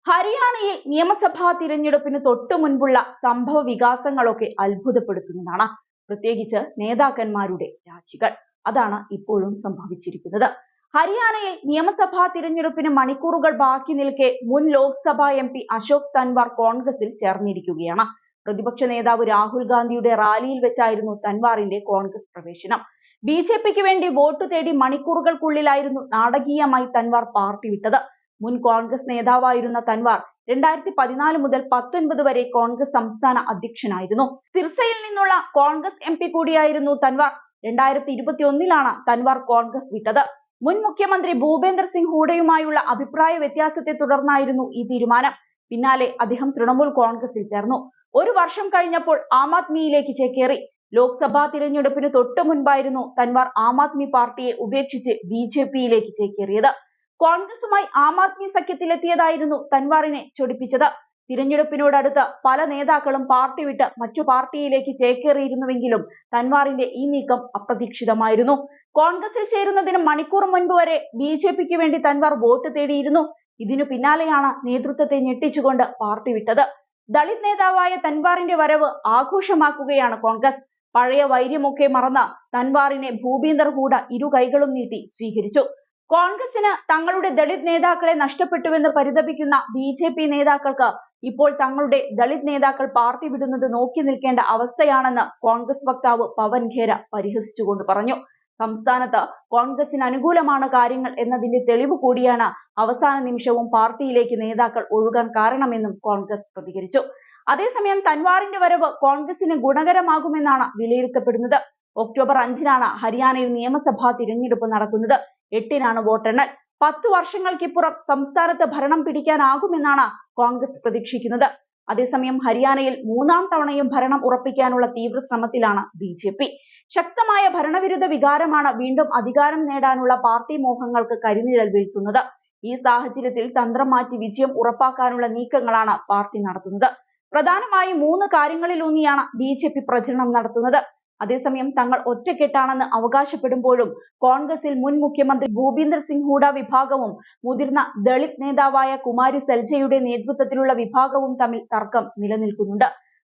ഹരിയാനയിൽ നിയമസഭാ തിരഞ്ഞെടുപ്പിന് തൊട്ടു മുൻപുള്ള സംഭവ വികാസങ്ങളൊക്കെ അത്ഭുതപ്പെടുത്തുന്നതാണ്. പ്രത്യേകിച്ച് നേതാക്കന്മാരുടെ രാജികൾ. അതാണ് ഇപ്പോഴും സംഭവിച്ചിരിക്കുന്നത്. ഹരിയാനയിൽ നിയമസഭാ തിരഞ്ഞെടുപ്പിന് മണിക്കൂറുകൾ ബാക്കി നിൽക്കെ മുൻ ലോക്സഭാ MP അശോക് തൻവാർ കോൺഗ്രസിൽ ചേർന്നിരിക്കുകയാണ്. പ്രതിപക്ഷ നേതാവ് രാഹുൽ ഗാന്ധിയുടെ റാലിയിൽ വെച്ചായിരുന്നു തൻവാറിന്റെ കോൺഗ്രസ് പ്രവേശനം. BJPക്ക് വേണ്ടി വോട്ട് തേടി മണിക്കൂറുകൾക്കുള്ളിലായിരുന്നു നാടകീയമായി തൻവാർ പാർട്ടി വിട്ടത്. മുൻ കോൺഗ്രസ് നേതാവായിരുന്ന തൻവാർ 2014 മുതൽ 19 വരെ കോൺഗ്രസ് സംസ്ഥാന അധ്യക്ഷനായിരുന്നു. സിർസയിൽ നിന്നുള്ള കോൺഗ്രസ് MP കൂടിയായിരുന്നു തൻവാർ. 2021 തൻവാർ കോൺഗ്രസ് വിട്ടത്. മുൻ മുഖ്യമന്ത്രി ഭൂപേന്ദർ സിംഗ് ഹൂഡയുമായുള്ള അഭിപ്രായ വ്യത്യാസത്തെ തുടർന്നായിരുന്നു ഈ തീരുമാനം. പിന്നാലെ അദ്ദേഹം തൃണമൂൽ കോൺഗ്രസിൽ ചേർന്നു. ഒരു വർഷം കഴിഞ്ഞപ്പോൾ ആം ആദ്മിയിലേക്ക് ചേക്കേറി. ലോക്സഭാ തിരഞ്ഞെടുപ്പിന് തൊട്ടു മുൻപായിരുന്നു തൻവാർ ആം ആദ്മി പാർട്ടിയെ ഉപേക്ഷിച്ച് BJPയിലേക്ക് ചേക്കേറിയത്. കോൺഗ്രസുമായി ആം ആദ്മി സഖ്യത്തിലെത്തിയതായിരുന്നു തൻവാറിനെ ചൊടിപ്പിച്ചത്. തിരഞ്ഞെടുപ്പിനോടടുത്ത് പല നേതാക്കളും പാർട്ടി വിട്ട് മറ്റു പാർട്ടിയിലേക്ക് ചേക്കേറിയിരുന്നുവെങ്കിലും തൻവാറിന്റെ ഈ നീക്കം അപ്രതീക്ഷിതമായിരുന്നു. കോൺഗ്രസിൽ ചേരുന്നതിന് മണിക്കൂർ മുൻപ് വരെ BJPക്ക് വേണ്ടി തൻവാർ വോട്ട് തേടിയിരുന്നു. ഇതിനു പിന്നാലെയാണ് നേതൃത്വത്തെ ഞെട്ടിച്ചുകൊണ്ട് പാർട്ടി വിട്ടത്. ദളിത് നേതാവായ തൻവാറിന്റെ വരവ് ആഘോഷമാക്കുകയാണ് കോൺഗ്രസ്. പഴയ വൈര്യമൊക്കെ മറന്ന തൻവാറിനെ ഭൂപീന്ദർ ഹൂഡ ഇരു കൈകളും നീട്ടി സ്വീകരിച്ചു. കോൺഗ്രസിന് തങ്ങളുടെ ദളിത് നേതാക്കളെ നഷ്ടപ്പെട്ടുവെന്ന് പരിതപിക്കുന്ന BJP നേതാക്കൾക്ക് ഇപ്പോൾ തങ്ങളുടെ ദളിത് നേതാക്കൾ പാർട്ടി വിടുന്നത് നോക്കി നിൽക്കേണ്ട അവസ്ഥയാണെന്ന് കോൺഗ്രസ് വക്താവ് പവൻ ഖേര പരിഹസിച്ചുകൊണ്ട് പറഞ്ഞു. സംസ്ഥാനത്ത് കോൺഗ്രസിന് അനുകൂലമാണ് കാര്യങ്ങൾ എന്നതിന്റെ തെളിവ് കൂടിയാണ് അവസാന നിമിഷവും പാർട്ടിയിലേക്ക് നേതാക്കൾ ഒഴുകാൻ കാരണമെന്നും കോൺഗ്രസ് പ്രതികരിച്ചു. അതേസമയം തൻവാറിന്റെ വരവ് കോൺഗ്രസിന് ഗുണകരമാകുമെന്നാണ് വിലയിരുത്തപ്പെടുന്നത്. ഒക്ടോബർ 5 ഹരിയാനയിൽ നിയമസഭാ തിരഞ്ഞെടുപ്പ് നടക്കുന്നത്. 8 വോട്ടെണ്ണൽ. 10 വർഷങ്ങൾക്കിപ്പുറം സംസ്ഥാനത്ത് ഭരണം പിടിക്കാനാകുമെന്നാണ് കോൺഗ്രസ് പ്രതീക്ഷിക്കുന്നത്. അതേസമയം ഹരിയാനയിൽ 3ാം തവണയും ഭരണം ഉറപ്പിക്കാനുള്ള തീവ്ര ശ്രമത്തിലാണ് BJP. ശക്തമായ ഭരണവിരുദ്ധ വികാരമാണ് വീണ്ടും അധികാരം നേടാനുള്ള പാർട്ടി മോഹങ്ങൾക്ക് കരിനിഴൽ വീഴ്ത്തുന്നത്. ഈ സാഹചര്യത്തിൽ തന്ത്രം മാറ്റി വിജയം ഉറപ്പാക്കാനുള്ള നീക്കങ്ങളാണ് പാർട്ടി നടത്തുന്നത്. പ്രധാനമായും 3 കാര്യങ്ങളിലൂന്നിയാണ് BJP പ്രചരണം നടത്തുന്നത്. അതേസമയം തങ്ങൾ ഒറ്റക്കെട്ടാണെന്ന് അവകാശപ്പെടുമ്പോഴും കോൺഗ്രസിൽ മുൻ മുഖ്യമന്ത്രി ഭൂപീന്ദർ സിംഗ് ഹൂഡ വിഭാഗവും മുതിർന്ന ദളിത് നേതാവായ കുമാരി സെൽജയുടെ നേതൃത്വത്തിലുള്ള വിഭാഗവും തമ്മിൽ തർക്കം നിലനിൽക്കുന്നുണ്ട്.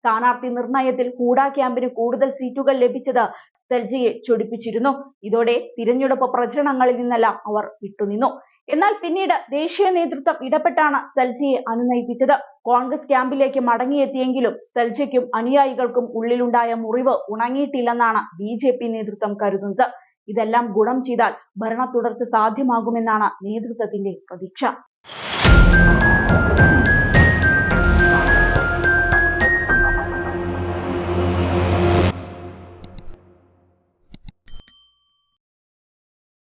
സ്ഥാനാർത്ഥി നിർണയത്തിൽ ഹൂഡ ക്യാമ്പിന് കൂടുതൽ സീറ്റുകൾ ലഭിച്ചത് സെൽജയെ ചൊടിപ്പിച്ചിരുന്നു. ഇതോടെ തിരഞ്ഞെടുപ്പ് പ്രചരണങ്ങളിൽ നിന്നെല്ലാം അവർ വിട്ടുനിന്നു. എന്നാൽ പിന്നീട് ദേശീയ നേതൃത്വം ഇടപെട്ടാണ് സെൽജയെ അനുനയിപ്പിച്ചത്. കോൺഗ്രസ് ക്യാമ്പിലേക്ക് മടങ്ങിയെത്തിയെങ്കിലും സെൽജയ്ക്കും അനുയായികൾക്കും ഉള്ളിലുണ്ടായ മുറിവ് ഉണങ്ങിയിട്ടില്ലെന്നാണ് BJP നേതൃത്വം കരുതുന്നത്. ഇതെല്ലാം ഗുണം ചെയ്താൽ ഭരണ തുടർച്ച സാധ്യമാകുമെന്നാണ് നേതൃത്വത്തിന്റെ പ്രതീക്ഷ.